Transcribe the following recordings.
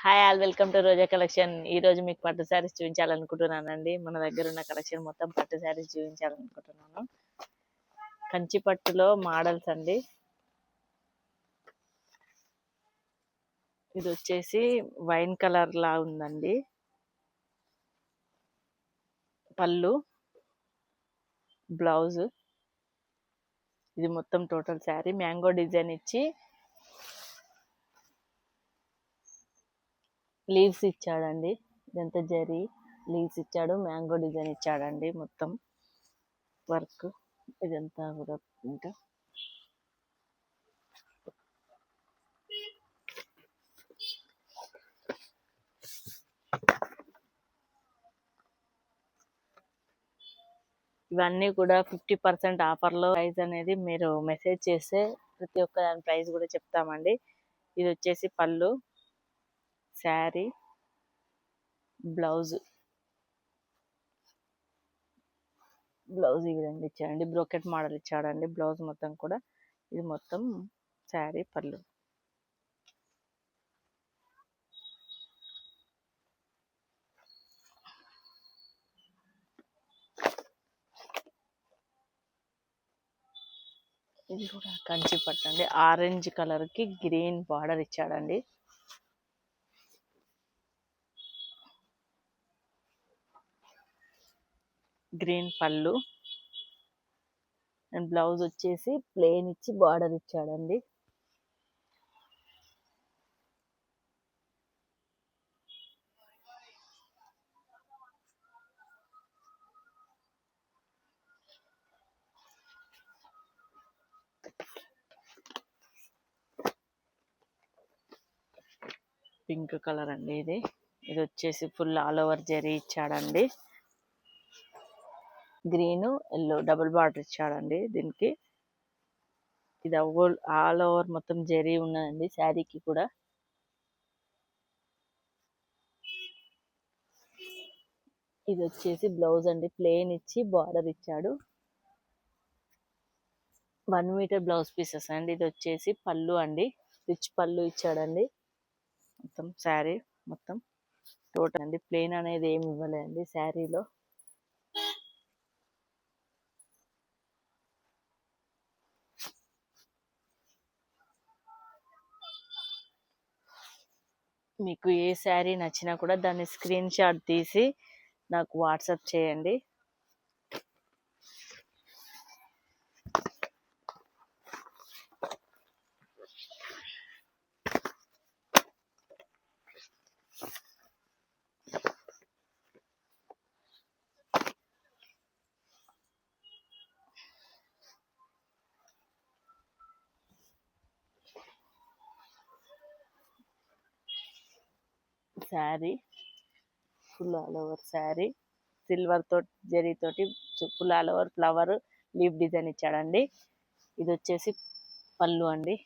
Hi all, welcome to Roja collection. ఈ రోజు మీకు పట్టు శారీస్ చూపించాలనుకుంటున్నానండి. మన దగ్గర ఉన్న కలెక్షన్ మొత్తం పట్టు శారీస్ చూపించాలనుకుంటున్నాను. కంచి పట్టులో మోడల్స్ అండి. ఇది వచ్చేసి వైన్ కలర్ లా ఉందండి. పళ్ళు, బ్లౌజ్. ఇది మొత్తం టోటల్ శారీ మ్యాంగో డిజైన్ ఇచ్చి లీవ్స్ ఇచ్చాడండి. ఇదంతా జరీ లీవ్స్ ఇచ్చాడు, మ్యాంగో డిజైన్ ఇచ్చాడండి. మొత్తం వర్క్ ఇదంతా కూడా ఇంకా ఇవన్నీ కూడా 50% ఆఫర్లో. ప్రైస్ అనేది మీరు మెసేజ్ చేస్తే ప్రతి ఒక్క దాని ప్రైస్ కూడా చెప్తామండి. ఇది వచ్చేసి పళ్ళు, శారీ, బ్లౌజ్. బ్లౌజ్ ఈ విధంగా ఇచ్చాడండి, బ్రోకెట్ మోడల్ ఇచ్చాడండి. బ్లౌజ్ మొత్తం కూడా ఇది మొత్తం శారీ, పళ్ళు. ఇది కూడా కంచి పట్టు అండి. ఆరెంజ్ కలర్ కి గ్రీన్ బార్డర్ ఇచ్చాడండి. గ్రీన్ పళ్ళు అండ్ బ్లౌజ్ వచ్చేసి ప్లెయిన్ ఇచ్చి బార్డర్ ఇచ్చాడండి. పింక్ కలర్ అండి. ఇది వచ్చేసి ఫుల్ ఆల్ ఓవర్ జరీ ఇచ్చాడండి. గ్రీన్, ఎల్లో డబుల్ బార్డర్ ఇచ్చాడండి దీనికి. ఇది ఆల్ ఓవర్ మొత్తం జరీ ఉన్నదండి శారీకి కూడా. ఇది వచ్చేసి బ్లౌజ్ అండి, ప్లెయిన్ ఇచ్చి బార్డర్ ఇచ్చాడు. 1 మీటర్ బ్లౌజ్ పీసెస్ అండి. ఇది వచ్చేసి పళ్ళు అండి, రిచ్ పళ్ళు ఇచ్చాడండి. మొత్తం శారీ మొత్తం టోటల్ అండి. ప్లెయిన్ అనేది ఏమి ఇవ్వలేదండి శారీలో. మీకు ఏ శారీ నచ్చినా కూడా దాన్ని స్క్రీన్ షాట్ తీసి నాకు వాట్సాప్ చేయండి. Sari full all over sari silver తోటి జరీ తోటి full all over flower leaf design ఇచ్చాడండి. ఇది వచ్చేసి పళ్ళు అండి.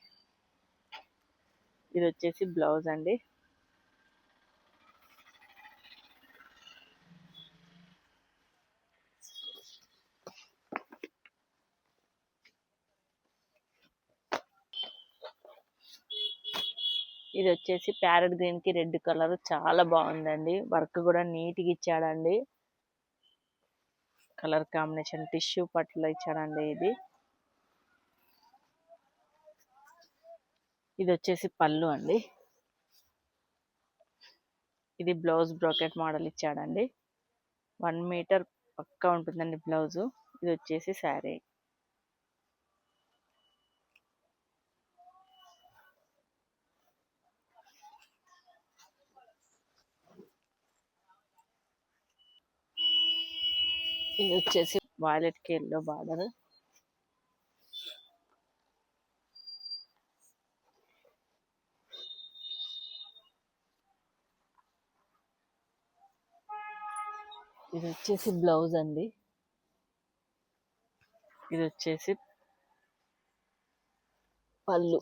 ఇది వచ్చేసి బ్లౌజ్ అండి. ఇది వచ్చేసి ప్యారెట్ గ్రీన్ కి రెడ్ కలర్ చాలా బాగుందండి. వర్క్ కూడా నీట్ గా ఇచ్చాడండి. కలర్ కాంబినేషన్ టిష్యూ పట్టులో ఇచ్చాడండి. ఇది వచ్చేసి పళ్ళు అండి. ఇది బ్లౌజ్ బ్రోకెట్ మోడల్ ఇచ్చాడండి. 1 మీటర్ పక్కా ఉంటుందండి బ్లౌజ్. ఇది వచ్చేసి శారీ. ఇది వచ్చేసి వాయిలెట్ కి ఎల్లో బార్డర్. ఇది వచ్చేసి బ్లౌజ్ అండి. ఇది వచ్చేసి పళ్ళు.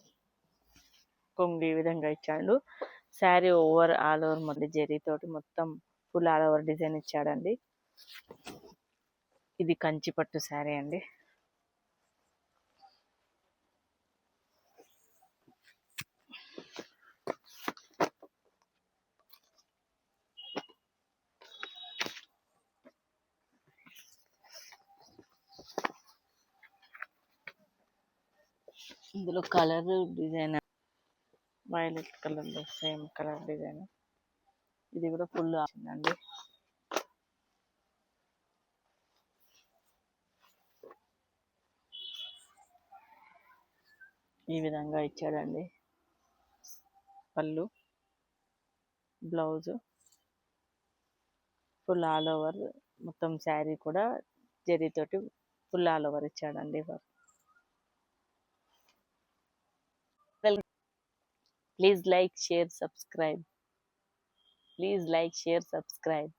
కొంగు ఈ విధంగా ఇచ్చాడు. శారీ ఆల్ ఓవర్ మొత్తం జరీ తోటి మొత్తం ఫుల్ ఆల్ ఓవర్ డిజైన్ ఇచ్చాడండి. ఇది కంచి పట్టు శారీ అండి. ఇందులో కలర్ డిజైన్ వైలెట్ కలర్ లో సేమ్ కలర్ డిజైన్. ఇది కూడా ఫుల్ వచ్చిందండి. ఈ విధంగా ఇచ్చాడండి. పళ్ళు, బ్లౌజ్ ఫుల్ ఆల్ ఓవర్, మొత్తం శారీ కూడా జరీతోటి ఫుల్ ఆల్ ఓవర్ ఇచ్చాడండి. Please like, share, subscribe. Please like, share, subscribe.